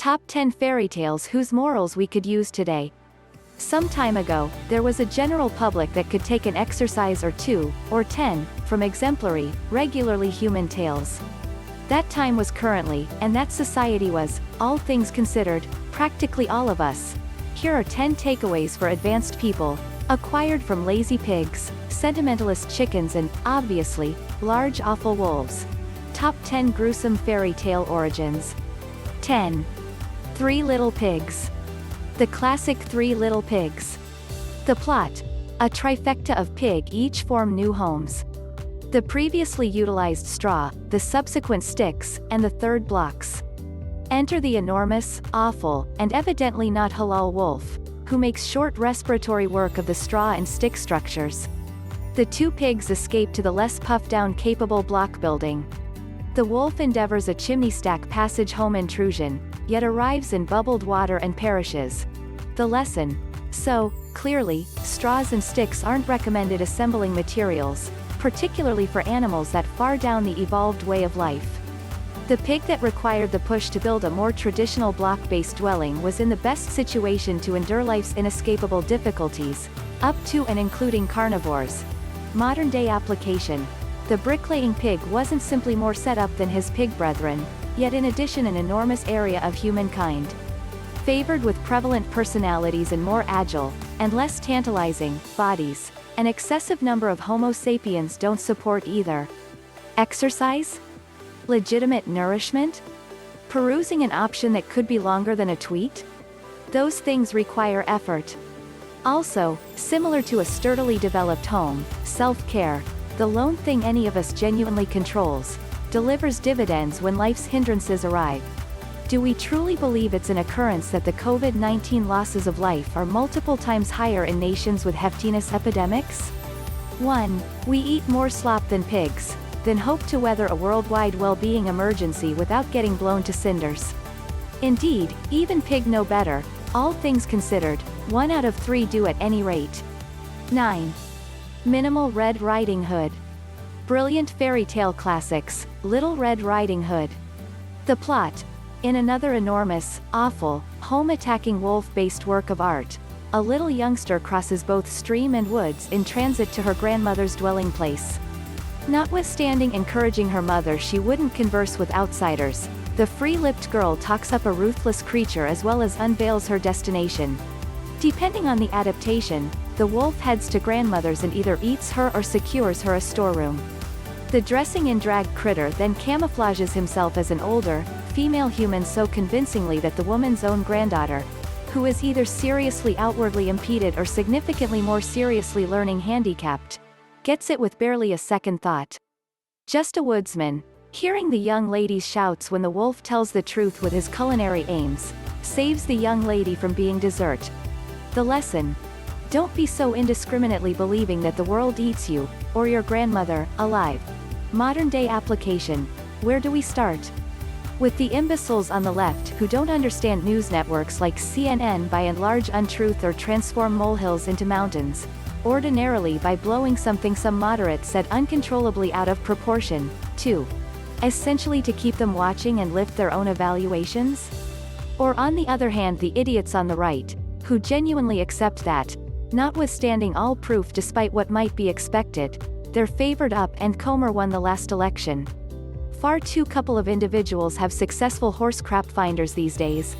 Top 10 fairy tales whose morals we could use today. Some time ago, there was a general public that could take an exercise or two, or 10, from exemplary, regularly human tales. That time was currently, and that society was, all things considered, practically all of us. Here are 10 takeaways for advanced people, acquired from lazy pigs, sentimentalist chickens and, obviously, large awful wolves. Top 10 gruesome fairy tale origins. 10. Three Little Pigs. The classic Three Little Pigs. The plot. A trifecta of pig each form new homes. The previously utilized straw, the subsequent sticks, and the third blocks. Enter the enormous, awful, and evidently not halal wolf, who makes short respiratory work of the straw and stick structures. The two pigs escape to the less puff-down capable block building. The wolf endeavors a chimney stack passage home intrusion, yet arrives in bubbled water and perishes. The lesson. So, clearly, straws and sticks aren't recommended assembling materials, particularly for animals that far down the evolved way of life. The pig that required the push to build a more traditional block-based dwelling was in the best situation to endure life's inescapable difficulties, up to and including carnivores. Modern-day application. The bricklaying pig wasn't simply more set up than his pig brethren, yet in addition an enormous area of humankind. Favored with prevalent personalities and more agile, and less tantalizing, bodies, an excessive number of Homo sapiens don't support either. Exercise? Legitimate nourishment? Perusing an option that could be longer than a tweet? Those things require effort. Also, similar to a sturdily developed home, self-care, the lone thing any of us genuinely controls, delivers dividends when life's hindrances arrive. Do we truly believe it's an occurrence that the COVID-19 losses of life are multiple times higher in nations with heftiness epidemics? 1. We eat more slop than pigs, then hope to weather a worldwide well-being emergency without getting blown to cinders. Indeed, even pig know better, all things considered, 1 out of 3 do at any rate. 9. Minimal Red Riding Hood. Brilliant fairy tale classics, Little Red Riding Hood. The plot. In another enormous, awful, home-attacking wolf-based work of art, a little youngster crosses both stream and woods in transit to her grandmother's dwelling place. Notwithstanding encouraging her mother she wouldn't converse with outsiders, the free-lipped girl talks up a ruthless creature as well as unveils her destination. Depending on the adaptation, the wolf heads to grandmother's and either eats her or secures her a storeroom. The dressing-in-drag critter then camouflages himself as an older, female human so convincingly that the woman's own granddaughter, who is either seriously outwardly impeded or significantly more seriously learning handicapped, gets it with barely a second thought. Just a woodsman, hearing the young lady's shouts when the wolf tells the truth with his culinary aims, saves the young lady from being dessert. The lesson. Don't be so indiscriminately believing that the world eats you, or your grandmother, alive. Modern-day application. Where do we start? With the imbeciles on the left who don't understand news networks like CNN by and large untruth or transform molehills into mountains, ordinarily by blowing something some moderates said uncontrollably out of proportion, 2. Essentially to keep them watching and lift their own evaluations? Or on the other hand the idiots on the right, who genuinely accept that, notwithstanding all proof despite what might be expected, they're favored up and Comer won the last election. Far too couple of individuals have successful horse crap finders these days.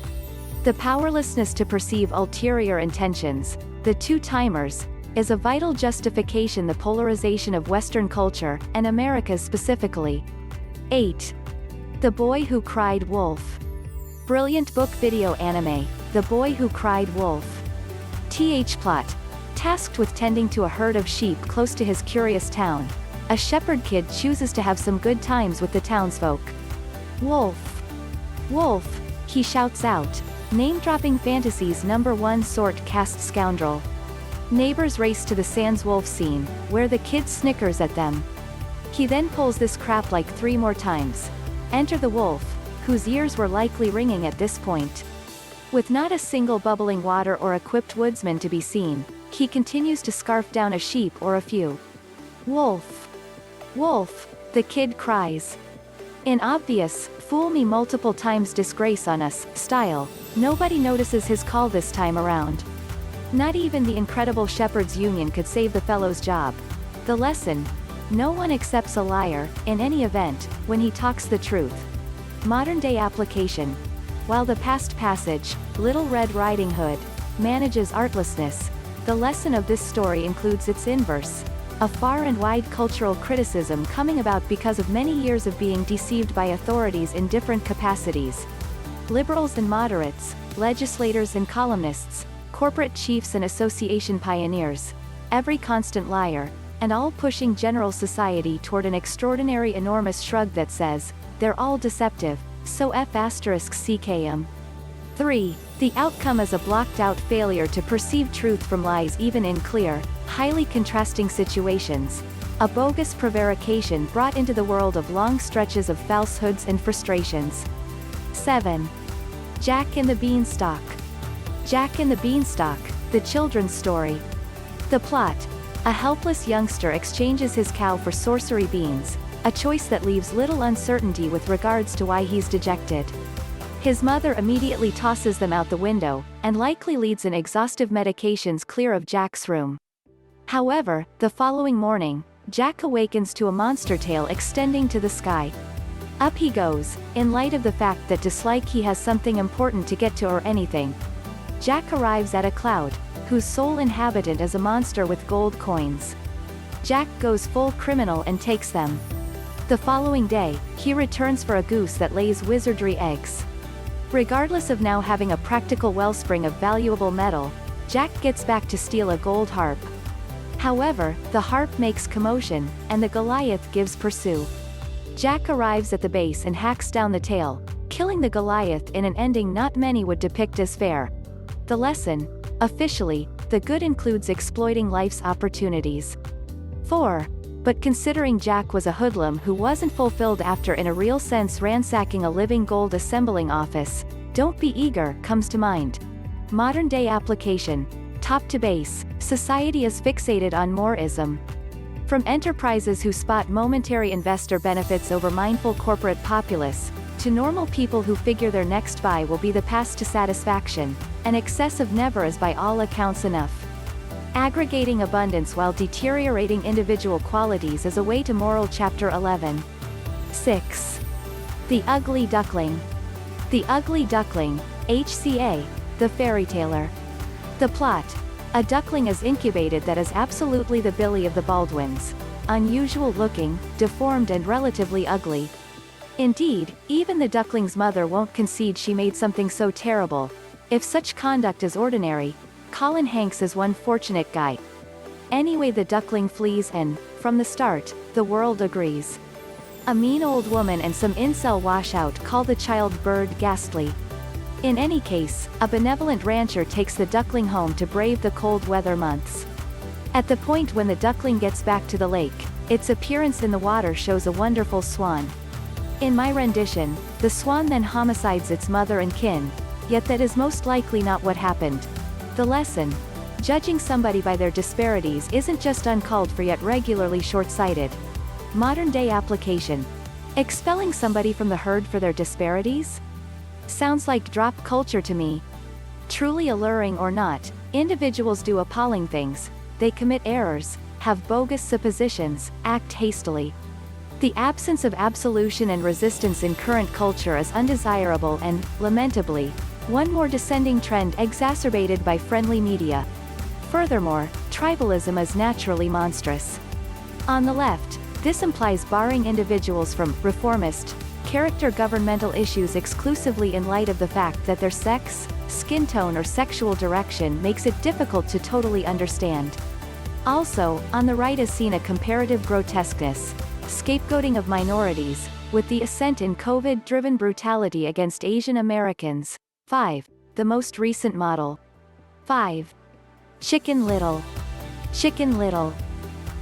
The powerlessness to perceive ulterior intentions, the two-timers, is a vital justification the polarization of Western culture, and America's specifically. 8. The Boy Who Cried Wolf. Brilliant book video anime, The Boy Who Cried Wolf. Plot. Tasked with tending to a herd of sheep close to his curious town, a shepherd kid chooses to have some good times with the townsfolk. Wolf. Wolf, he shouts out, name-dropping fantasy's #1 sort cast scoundrel. Neighbors race to the sans wolf scene, where the kid snickers at them. He then pulls this crap like 3 more times. Enter the wolf, whose ears were likely ringing at this point. With not a single bubbling water or equipped woodsman to be seen, he continues to scarf down a sheep or a few. Wolf. Wolf, the kid cries. In obvious, fool me multiple times, disgrace on us style. Nobody notices his call this time around. Not even the incredible Shepherd's Union could save the fellow's job. The lesson: no one accepts a liar, in any event, when he talks the truth. Modern-day application. While the past passage, Little Red Riding Hood, manages artlessness, the lesson of this story includes its inverse. A far and wide cultural criticism coming about because of many years of being deceived by authorities in different capacities. Liberals and moderates, legislators and columnists, corporate chiefs and association pioneers, every constant liar, and all pushing general society toward an extraordinary enormous shrug that says, they're all deceptive, so f***ckm. 3. The outcome is a blocked-out failure to perceive truth from lies even in clear, highly contrasting situations. A bogus prevarication brought into the world of long stretches of falsehoods and frustrations. 7. Jack and the Beanstalk. Jack and the Beanstalk, the children's story. The plot: a helpless youngster exchanges his cow for sorcery beans, a choice that leaves little uncertainty with regards to why he's dejected. His mother immediately tosses them out the window, and likely leads in exhaustive medications clear of Jack's room. However, the following morning, Jack awakens to a monster tail extending to the sky. Up he goes, in light of the fact that dislike he has something important to get to or anything. Jack arrives at a cloud, whose sole inhabitant is a monster with gold coins. Jack goes full criminal and takes them. The following day, he returns for a goose that lays wizardry eggs. Regardless of now having a practical wellspring of valuable metal, Jack gets back to steal a gold harp. However, the harp makes commotion, and the Goliath gives pursue. Jack arrives at the base and hacks down the tail, killing the Goliath in an ending not many would depict as fair. The lesson: officially, the good includes exploiting life's opportunities. 4. But considering Jack was a hoodlum who wasn't fulfilled after in a real sense ransacking a living gold assembling office, don't be eager comes to mind. Modern-day application. Top to base, society is fixated on moreism. From enterprises who spot momentary investor benefits over mindful corporate populace, to normal people who figure their next buy will be the path to satisfaction, an excess of never is by all accounts enough. Aggregating abundance while deteriorating individual qualities is a way to moral chapter 11. 6. The Ugly Duckling. The Ugly Duckling, HCA, the fairytaler. The plot: a duckling is incubated that is absolutely the Billy of the Baldwins. Unusual looking, deformed and relatively ugly. Indeed, even the duckling's mother won't concede she made something so terrible. If such conduct is ordinary, Colin Hanks is one fortunate guy. Anyway, the duckling flees and, from the start, the world agrees. A mean old woman and some incel washout call the child bird ghastly. In any case, a benevolent rancher takes the duckling home to brave the cold weather months. At the point when the duckling gets back to the lake, its appearance in the water shows a wonderful swan. In my rendition, the swan then homicides its mother and kin, yet that is most likely not what happened. The lesson: judging somebody by their disparities isn't just uncalled for yet regularly short-sighted. Modern-day application. Expelling somebody from the herd for their disparities? Sounds like drop culture to me. Truly alluring or not, individuals do appalling things, they commit errors, have bogus suppositions, act hastily. The absence of absolution and resistance in current culture is undesirable and, lamentably, one more descending trend exacerbated by friendly media. Furthermore, tribalism is naturally monstrous. On the left, this implies barring individuals from reformist character governmental issues exclusively in light of the fact that their sex, skin tone or sexual direction makes it difficult to totally understand. Also, on the right is seen a comparative grotesqueness, scapegoating of minorities, with the ascent in COVID-driven brutality against Asian Americans. 5. The most recent model. 5. Chicken Little. Chicken Little.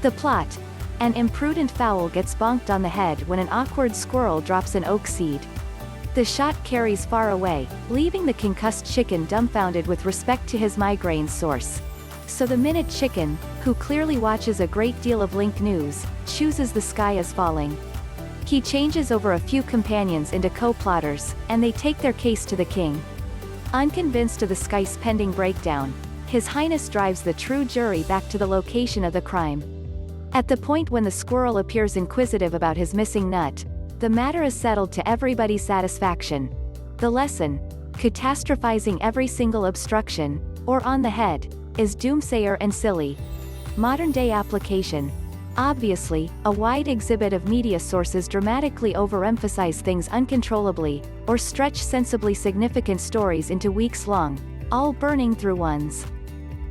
The plot: an imprudent fowl gets bonked on the head when an awkward squirrel drops an oak seed. The shot carries far away, leaving the concussed chicken dumbfounded with respect to his migraine source. So the minute chicken, who clearly watches a great deal of Link News, chooses the sky is falling. He changes over a few companions into co-plotters, and they take their case to the king. Unconvinced of the sky's pending breakdown, His Highness drives the true jury back to the location of the crime. At the point when the squirrel appears inquisitive about his missing nut, the matter is settled to everybody's satisfaction. The lesson: catastrophizing every single obstruction, or on the head, is doomsayer and silly. Modern-day application. Obviously, a wide exhibit of media sources dramatically overemphasize things uncontrollably, or stretch sensibly significant stories into weeks long, all burning through ones.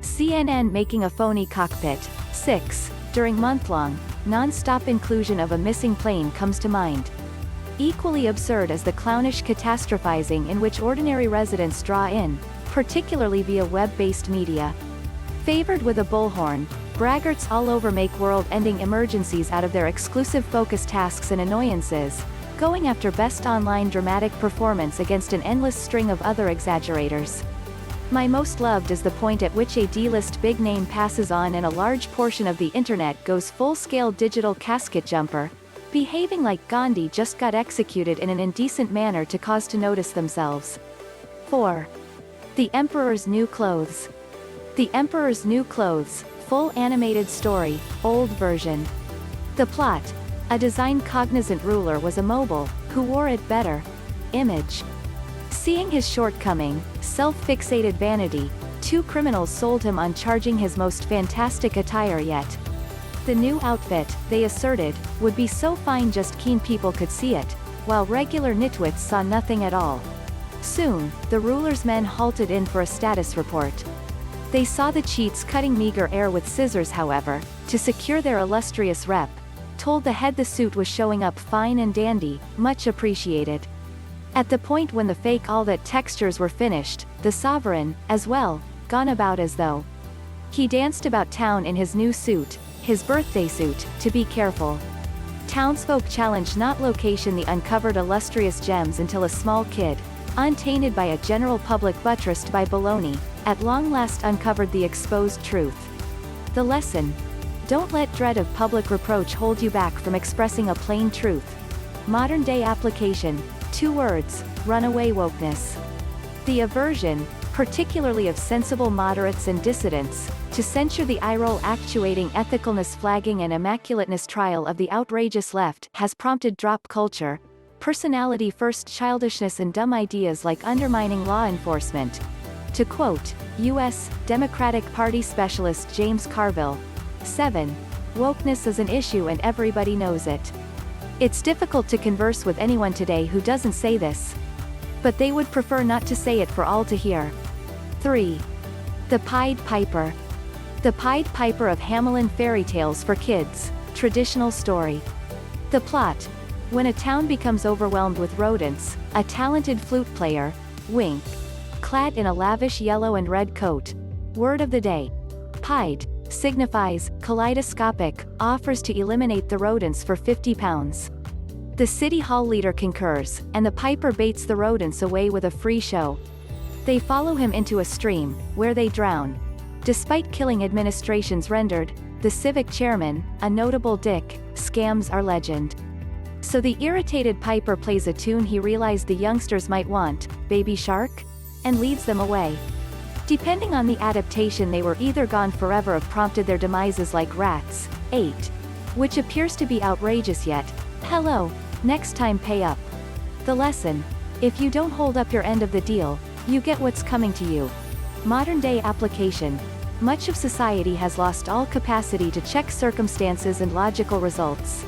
CNN making a phony cockpit. 6. During month-long, non-stop inclusion of a missing plane comes to mind. Equally absurd is the clownish catastrophizing in which ordinary residents draw in, particularly via web-based media. Favored with a bullhorn, braggarts all over make world-ending emergencies out of their exclusive focus tasks and annoyances, going after best online dramatic performance against an endless string of other exaggerators. My most loved is the point at which a D-list big name passes on and a large portion of the internet goes full-scale digital casket jumper, behaving like Gandhi just got executed in an indecent manner to cause to notice themselves. 4. The Emperor's New Clothes. The Emperor's New Clothes, full animated story, old version. The plot: a design-cognizant ruler was a mobile, who wore it better. Image. Seeing his shortcoming, self-fixated vanity, two criminals sold him on charging his most fantastic attire yet. The new outfit, they asserted, would be so fine just keen people could see it, while regular nitwits saw nothing at all. Soon, the ruler's men halted in for a status report. They saw the cheats cutting meager air with scissors, however, to secure their illustrious rep, told the head the suit was showing up fine and dandy, much appreciated. At the point when the fake all that textures were finished, the sovereign, as well, gone about as though he danced about town in his new suit, his birthday suit, to be careful. Townsfolk challenged not location the uncovered illustrious gems until a small kid, untainted by a general public buttressed by baloney, at long last uncovered the exposed truth. The lesson: don't let dread of public reproach hold you back from expressing a plain truth. Modern-day application. 2 words: runaway wokeness. The aversion, particularly of sensible moderates and dissidents, to censure the eye-roll actuating ethicalness flagging and immaculateness trial of the outrageous left, has prompted drop culture, personality-first childishness and dumb ideas like undermining law enforcement. To quote U.S. Democratic Party specialist James Carville. 7. Wokeness is an issue and everybody knows it. It's difficult to converse with anyone today who doesn't say this. But they would prefer not to say it for all to hear. 3. The Pied Piper. The Pied Piper of Hamelin fairy tales for kids, traditional story. The plot: when a town becomes overwhelmed with rodents, a talented flute player, Wink, clad in a lavish yellow and red coat, word of the day, pied, signifies, kaleidoscopic, offers to eliminate the rodents for £50. The city hall leader concurs, and the piper baits the rodents away with a free show. They follow him into a stream, where they drown. Despite killing administrations rendered, the civic chairman, a notable dick, scams are legend. So the irritated piper plays a tune he realized the youngsters might want, Baby Shark, and leads them away. Depending on the adaptation, they were either gone forever or prompted their demises like rats. 8. Which appears to be outrageous yet. Hello, next time pay up. The lesson: if you don't hold up your end of the deal, you get what's coming to you. Modern-day application. Much of society has lost all capacity to check circumstances and logical results.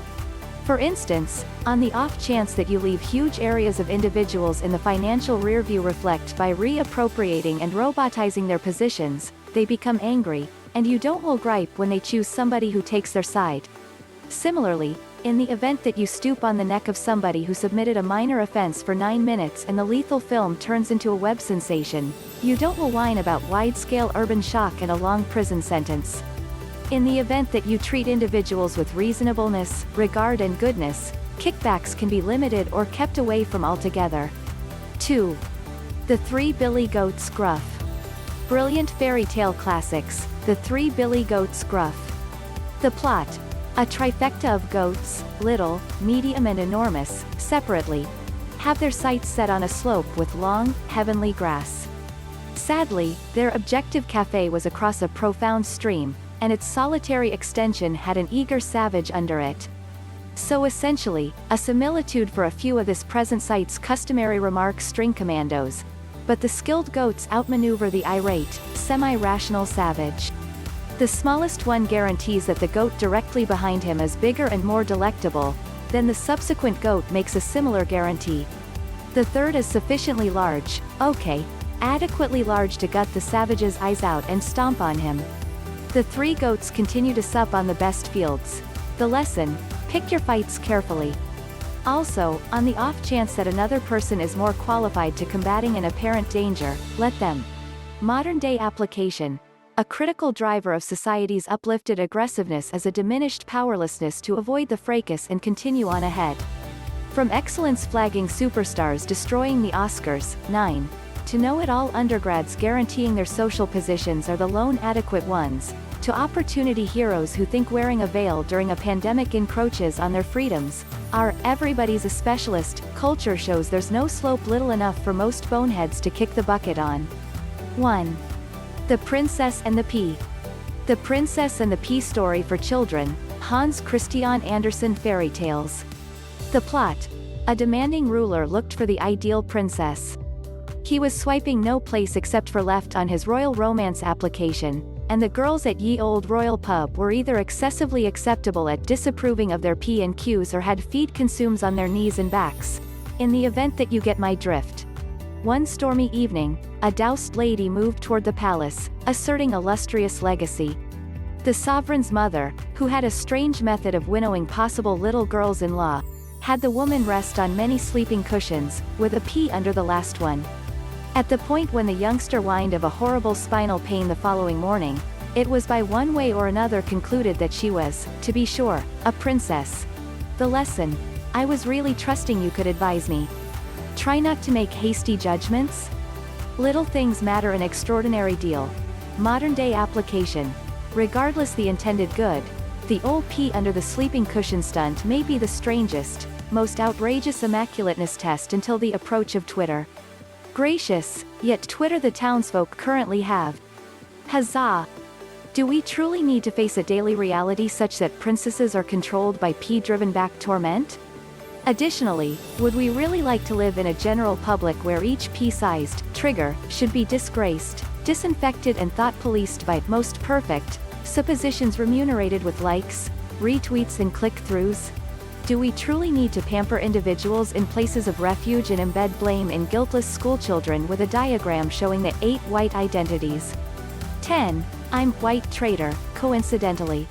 For instance, on the off chance that you leave huge areas of individuals in the financial rearview reflect by reappropriating and robotizing their positions, they become angry, and you don't will gripe when they choose somebody who takes their side. Similarly, in the event that you stoop on the neck of somebody who submitted a minor offense for 9 minutes and the lethal film turns into a web sensation, you don't will whine about wide-scale urban shock and a long prison sentence. In the event that you treat individuals with reasonableness, regard and goodness, kickbacks can be limited or kept away from altogether. 2. The Three Billy Goats Gruff. Brilliant fairy tale classics, The Three Billy Goats Gruff. The plot: A trifecta of goats, little, medium and enormous, separately, have their sights set on a slope with long, heavenly grass. Sadly, their objective café was across a profound stream, and its solitary extension had an eager savage under it. So essentially, a similitude for a few of this present site's customary remark string commandos. But the skilled goats outmaneuver the irate, semi-rational savage. The smallest one guarantees that the goat directly behind him is bigger and more delectable, then the subsequent goat makes a similar guarantee. The third is sufficiently large, okay, adequately large to gut the savage's eyes out and stomp on him. The three goats continue to sup on the best fields. The lesson: pick your fights carefully. Also, on the off chance that another person is more qualified to combating an apparent danger, let them. Modern-day application. A critical driver of society's uplifted aggressiveness is a diminished powerlessness to avoid the fracas and continue on ahead. From excellence-flagging superstars destroying the Oscars, 9. To know-it-all undergrads guaranteeing their social positions are the lone adequate ones, to opportunity heroes who think wearing a veil during a pandemic encroaches on their freedoms, our everybody's a specialist culture shows there's no slope little enough for most boneheads to kick the bucket on. 1. The Princess and the Pea. The Princess and the Pea story for children, Hans Christian Andersen fairy tales. The plot: a demanding ruler looked for the ideal princess. He was swiping no place except for left on his royal romance application, and the girls at ye old royal pub were either excessively acceptable at disapproving of their P&Qs or had feed consumes on their knees and backs. In the event that you get my drift. One stormy evening, a doused lady moved toward the palace, asserting illustrious legacy. The sovereign's mother, who had a strange method of winnowing possible little girls-in-law, had the woman rest on many sleeping cushions, with a pea under the last one. At the point when the youngster whined of a horrible spinal pain the following morning, it was by one way or another concluded that she was, to be sure, a princess. The lesson: I was really trusting you could advise me. Try not to make hasty judgments. Little things matter an extraordinary deal. Modern-day application. Regardless the intended good, the old pea under the sleeping cushion stunt may be the strangest, most outrageous immaculateness test until the approach of Twitter. Gracious, yet Twitter the townsfolk currently have. Huzzah! Do we truly need to face a daily reality such that princesses are controlled by pea-driven back torment? Additionally, would we really like to live in a general public where each pea-sized trigger should be disgraced, disinfected and thought policed by most perfect suppositions remunerated with likes, retweets and click-throughs? Do we truly need to pamper individuals in places of refuge and embed blame in guiltless schoolchildren with a diagram showing the 8 white identities? 10. I'm white traitor, coincidentally.